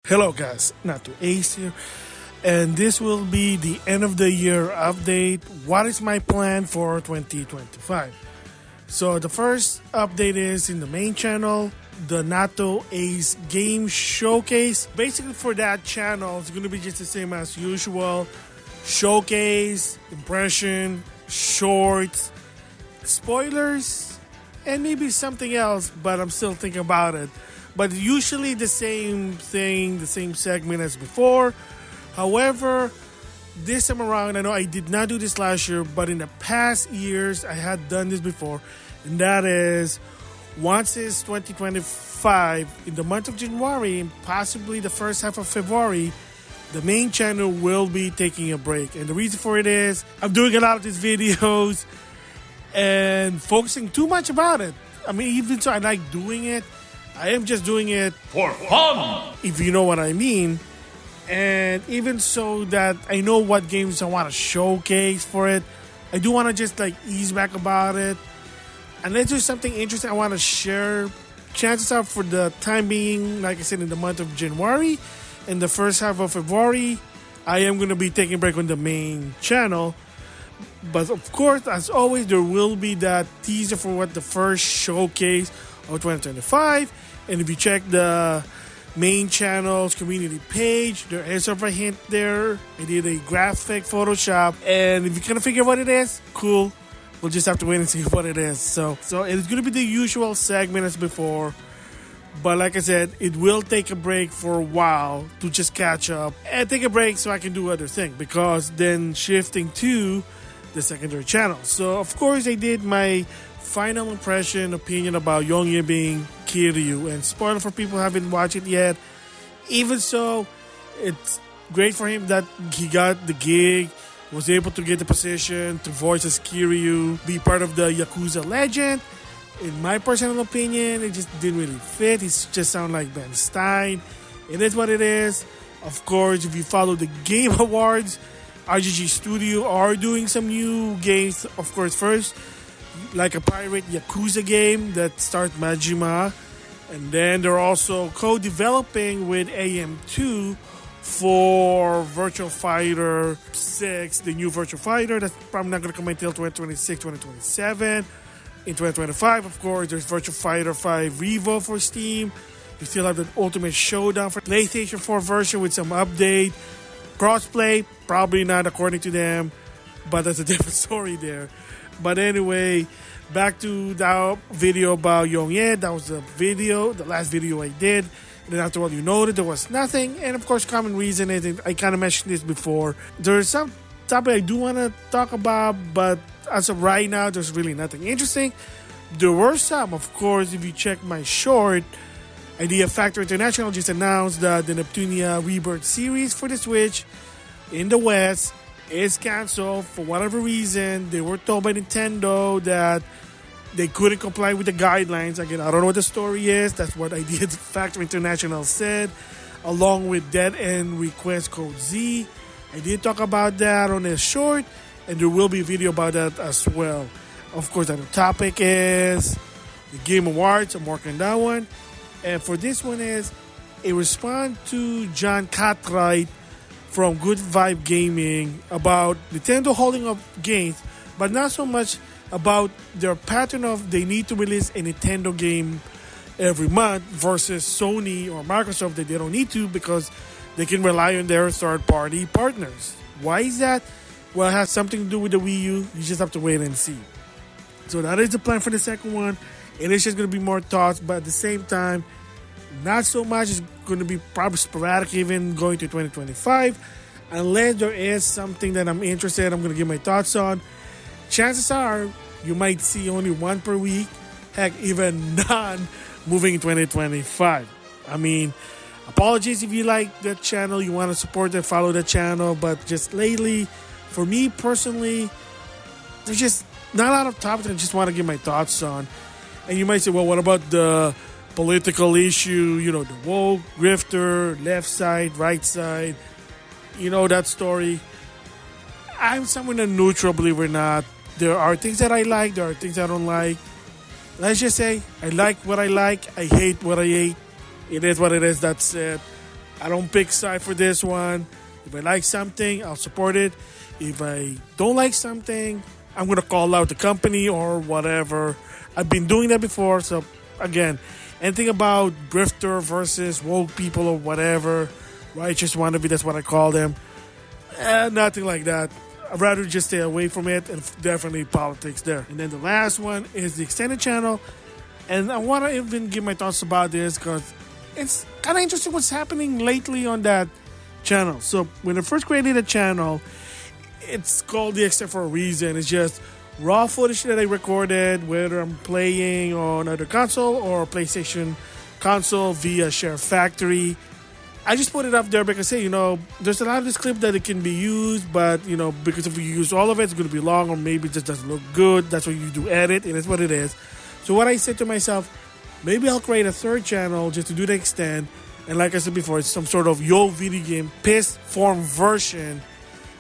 Hello guys, NautoAis here, and this will be the end of the year update. What is my plan for 2025? So the first update is in the main channel, the NautoAis Game Showcase. Basically for that channel, it's going to be just the same as usual. Showcase, impression, shorts, spoilers, and maybe something else, but I'm still thinking about it. But usually the same thing, the same segment as before. However, this time around, I know I did not do this last year, but in the past years, I had done this before. And that is, once it's 2025, in the month of January, and possibly the first half of February, the main channel will be taking a break. And the reason for it is, I'm doing a lot of these videos and focusing too much about it. I mean, even so I like doing it, I am just doing it for fun, if you know what I mean. And even so that I know what games I want to showcase for it, I do want to just like ease back about it. Unless there's something interesting I want to share, chances are for the time being, like I said, in the month of January and the first half of February, I am going to be taking a break on the main channel. But of course, as always, there will be that teaser for what the first showcase of 2025. And if you check the main channel's community page, there is sort of a hint there. I did a graphic Photoshop, and if you kind of figure what it is, cool. We'll just have to wait and see what it is. So it's going to be the usual segment as before. But like I said, it will take a break for a while to just catch up and take a break so I can do other things, because then shifting to the secondary channel. So of course I did my final impression, opinion about Yongye being Kiryu, and spoiler for people who haven't watched it yet. Even so, it's great for him that he got the gig, was able to get the position to voice as Kiryu, be part of the Yakuza legend. In my personal opinion, it just didn't really fit. He just sounded like Ben Stein. It is what it is. Of course, if you follow the Game Awards, RGG Studio are doing some new games. Of course, first, like a pirate Yakuza game that stars Majima. And then they're also co-developing with AM2 for Virtual Fighter 6, the new Virtual Fighter. That's probably not going to come until 2026, 2027. In 2025, of course, there's Virtual Fighter 5 Revo for Steam. You still have the Ultimate Showdown for PlayStation 4 version with some update. Crossplay, probably not according to them, but that's a different story there. But anyway, back to that video about Yongye. That was the last video I did. And then after all, you noted there was nothing. And of course, common reason is, I kind of mentioned this before, there's some topic I do want to talk about, but as of right now, there's really nothing interesting. There were some, of course, if you check my short, Idea Factory International just announced that the Neptunia Rebirth series for the Switch in the West is canceled for whatever reason. They were told by Nintendo that they couldn't comply with the guidelines. Again, I don't know what the story is. That's what Idea Factory International said, along with Dead End Request Code Z. I did talk about that on a short, and there will be a video about that as well. Of course, the topic is the Game Awards. I'm working on that one. And for this one is a response to John Cartwright from Good Vibe Gaming about Nintendo holding up games, but not so much about their pattern of they need to release a Nintendo game every month versus Sony or Microsoft that they don't need to because they can rely on their third-party partners. Why is that? Well, it has something to do with the Wii U. You just have to wait and see. So that is the plan for the second one. It is just going to be more thoughts, but at the same time, not so much. It's going to be probably sporadic even going to 2025. Unless there is something that I'm interested in, I'm going to give my thoughts on. Chances are you might see only one per week. Heck, even none moving in 2025. I mean, apologies if you like that channel, you want to support and follow the channel, but just lately, for me personally, there's just not a lot of topics I just want to give my thoughts on. And you might say, well, what about the political issue, the woke, grifter, left side, right side, that story. I'm someone a neutral, believe it or not. There are things that I like, there are things I don't like. Let's just say, I like what I like, I hate what I hate. It is what it is, that's it. I don't pick side for this one. If I like something, I'll support it. If I don't like something, I'm going to call out the company or whatever. I've been doing that before. So, again, anything about grifter versus woke people or whatever, righteous wannabe, that's what I call them. Nothing like that. I'd rather just stay away from it, and definitely politics there. And then the last one is the extended channel. And I want to even give my thoughts about this because it's kind of interesting what's happening lately on that channel. So when I first created a channel, it's called the Extend for a reason. It's just raw footage that I recorded, whether I'm playing on either console or PlayStation console via Share Factory. I just put it up there because, hey, there's a lot of this clip that it can be used, but, because if we use all of it, it's going to be long or maybe it just doesn't look good. That's why you do edit, and it's what it is. So what I said to myself, maybe I'll create a third channel just to do the extend. And like I said before, it's some sort of video game piss form version.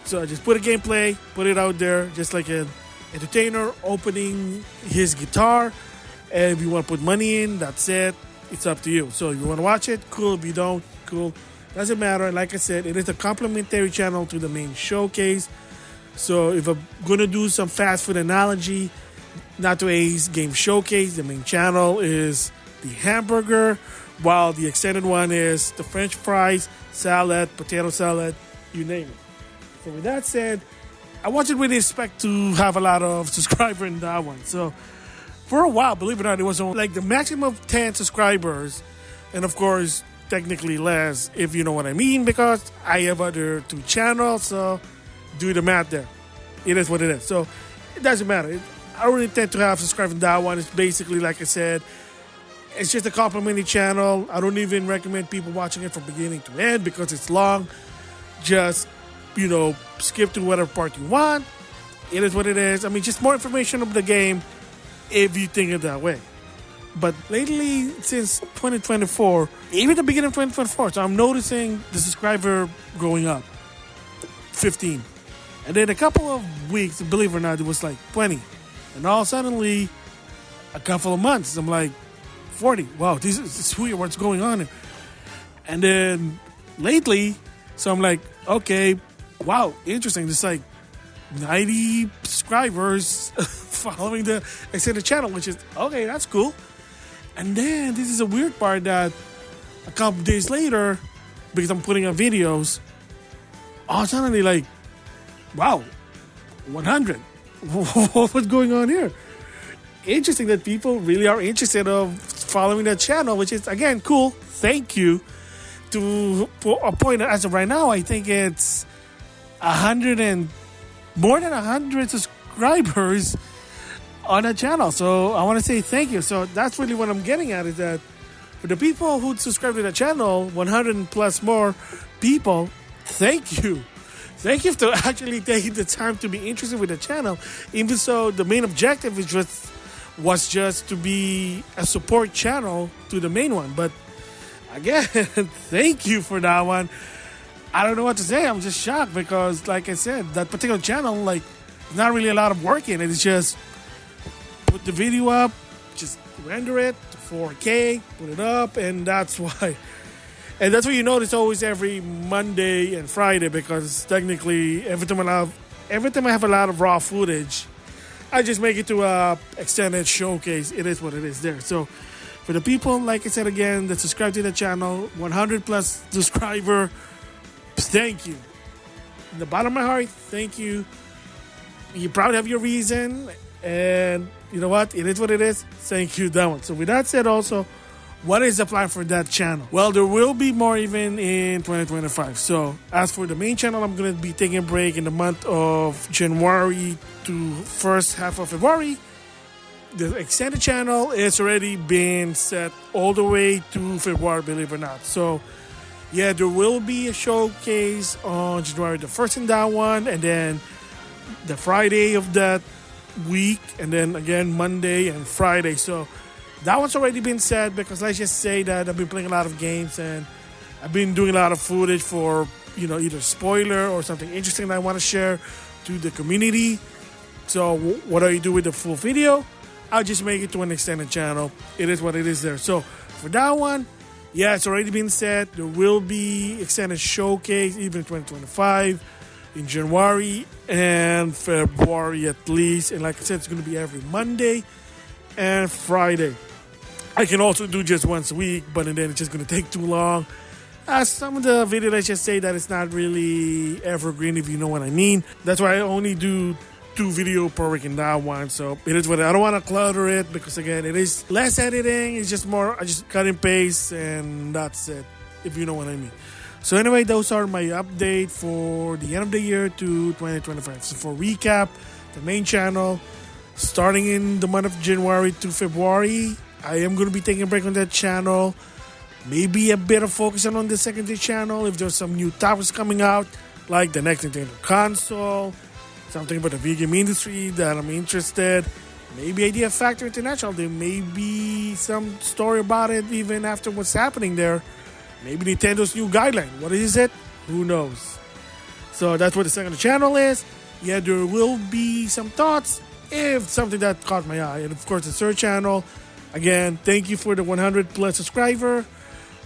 So I just put a gameplay, put it out there, just like an entertainer opening his guitar. And if you want to put money in, that's it. It's up to you. So if you want to watch it, cool. If you don't, cool. Doesn't matter. And like I said, it is a complementary channel to the main showcase. So if I'm going to do some fast food analogy, NautoAis Game Showcase, the main channel is the hamburger, while the extended one is the French fries, salad, potato salad, you name it. So with that said, I wasn't really expect to have a lot of subscribers in that one. So for a while, believe it or not, it was only like the maximum of 10 subscribers. And of course, technically less, if you know what I mean, because I have other 2 channels. So do the math there. It is what it is. So it doesn't matter. I don't intend to have subscribed in that one. It's basically, like I said, it's just a complimentary channel. I don't even recommend people watching it from beginning to end because it's long. Just, skip to whatever part you want. It is what it is. I mean, just more information of the game if you think it that way. But lately, since 2024, even the beginning of 2024, so I'm noticing the subscriber going up. 15. And then a couple of weeks, believe it or not, it was like 20. And all suddenly, a couple of months, I'm like, 40. Wow, this is weird. What's going on here? And then lately, so I'm like, okay, wow, interesting. It's like 90 subscribers following the extended channel, which is, okay, that's cool. And then this is a weird part that a couple days later, because I'm putting up videos, all suddenly like, wow, 100. What's going on here? Interesting that people really are interested of following that channel, which is, again, cool. Thank you. To a point, as of right now, I think it's 100 and more than 100 subscribers on that channel. So I want to say thank you. So that's really what I'm getting at, is that for the people who subscribe to the channel, 100 plus more people, thank you. Thank you for actually taking the time to be interested with the channel. Even so, the main objective was just to be a support channel to the main one. But again, thank you for that one. I don't know what to say. I'm just shocked because, like I said, that particular channel, like, not really a lot of work in it. It's just put the video up, just render it to 4K, put it up, and that's why. And that's what you notice always every Monday and Friday, because technically every time I have a lot of raw footage, I just make it to a extended showcase. It is what it is there. So for the people, like I said again, that subscribe to the channel, 100 plus subscriber, thank you. In the bottom of my heart, thank you. You probably have your reason, and you know what? It is what it is. Thank you, that one. So with that said also, what is the plan for that channel? Well, there will be more even in 2025. So as for the main channel, I'm going to be taking a break in the month of January to first half of February. The extended channel is already been set all the way to February, believe it or not. So yeah, there will be a showcase on January the 1st in that one, and then the Friday of that week, and then again Monday and Friday. So that one's already been set, because let's just say that I've been playing a lot of games and I've been doing a lot of footage for, either spoiler or something interesting that I want to share to the community. So what do you do with the full video? I'll just make it to an extended channel. It is what it is there. So for that one, Yeah, it's already been set. There will be extended showcase even 2025 in January and February at least. And like I said, it's going to be every Monday and Friday. I can also do just once a week, but then it's just going to take too long. Some of the videos, let's just say that it's not really evergreen, if you know what I mean. That's why I only do 2 videos per week in that one. So it is what I don't want to clutter it, because again, it is less editing. It's just more, I just cut and paste, and that's it, if you know what I mean. So anyway, those are my update for the end of the year to 2025. So for recap, the main channel, starting in the month of January to February, I am going to be taking a break on that channel. Maybe a bit of focus on the secondary channel if there's some new topics coming out, like the next Nintendo console, something about the video game industry that I'm interested. Maybe Idea Factor International. There may be some story about it even after what's happening there. Maybe Nintendo's new guideline. What is it? Who knows? So that's what the second channel is. Yeah, there will be some thoughts if something that caught my eye. And of course, the third channel. Again, thank you for the 100 plus subscriber.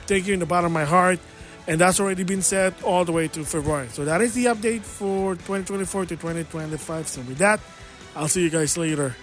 Thank you in the bottom of my heart. And that's already been set all the way to February. So that is the update for 2024 to 2025. So with that, I'll see you guys later.